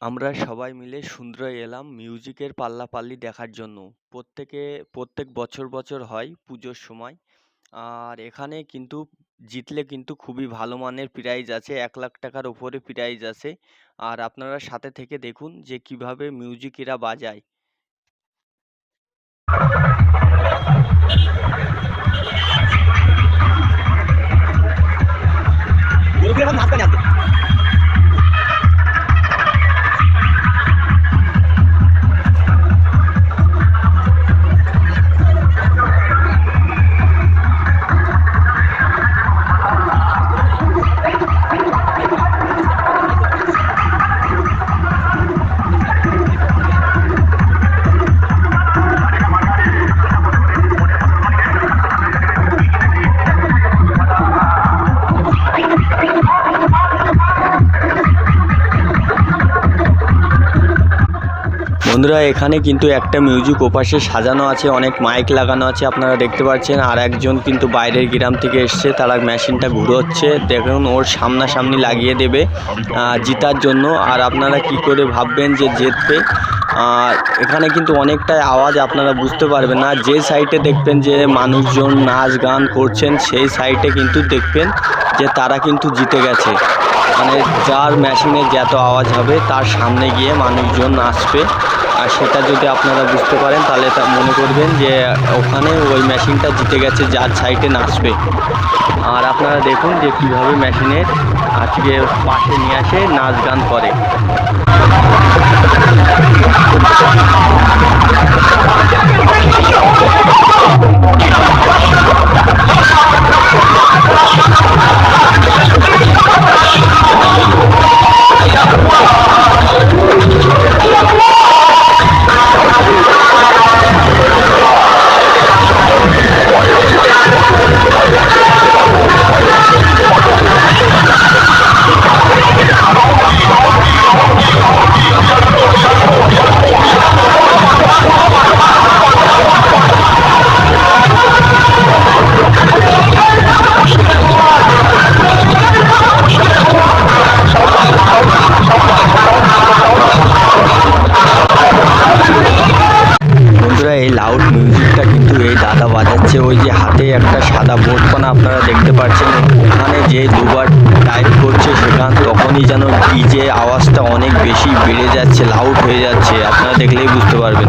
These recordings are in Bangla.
আমরা সবাই মিলে সুন্দর এলাম মিউজিকের পাল্লাপাল্লি দেখার জন্য। প্রত্যেক বছর হয় পুজোর সময়। আর এখানে কিন্তু জিতলে কিন্তু খুবই ভালো মানের প্রাইজ আছে, 1,00,000 টাকার ওপরে প্রাইজ আছে। আর আপনারা সাথে থেকে দেখুন যে কিভাবে মিউজিক এরা বাজায়। বন্ধুরা, এখানে কিন্তু একটা মিউজিক ওপাশে সাজানো আছে, অনেক মাইক লাগানো আছে আপনারা দেখতে পাচ্ছেন। আর একজন কিন্তু বাইরের গ্রাম থেকে এসছে, তারা মেশিনটা ঘুরোচ্ছে। দেখুন ওর সামনাসামনি লাগিয়ে দেবে জিতার জন্য। আর আপনারা কি করে ভাববেন যে জিতবে? আর এখানে কিন্তু অনেকটাই আওয়াজ, আপনারা বুঝতে পারবেন না। যে সাইডে দেখবেন যে মানুষজন নাচ গান করছেন, সেই সাইডে কিন্তু দেখবেন যে তারা কিন্তু জিতে গেছে। মানে যার মেশিনে যত আওয়াজ হবে তার সামনে গিয়ে মানুষজন নাচবে। আর সেটা যদি আপনারা বুঝতে পারেন তাহলে তা মনে করবেন যে ওখানে ওই মেশিনটা জিতে গেছে যার সাইডে নাচবে। আর আপনারা দেখুন যে কীভাবে মেশিনের আজকে পাশে নিয়ে আসে নাচ গান করে। এই লাউড মিউজিকটা কিন্তু এই দাদা বাজাচ্ছে। ওই যে হাতে একটা সাদা বোর্ড পানা আপনারা দেখতে পাচ্ছেন, ওখানে যে দুবার টাইপ করছে সেখান তখনই যেন ডিজে আওয়াজটা অনেক বেশি বেড়ে যাচ্ছে, লাউড হয়ে যাচ্ছে, আপনারা দেখলেই বুঝতে পারবেন।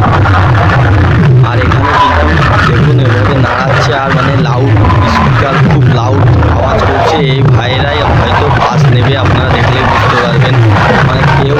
আর এখানে কিন্তু দেখুন এভাবে নাড়াচ্ছে, আর মানে লাউড স্পিকার খুব লাউড আওয়াজ করছে। এই ভাইয়েরাই হয়তো বাস নেবে, আপনারা দেখলেই বুঝতে পারবেন। মানে কেউ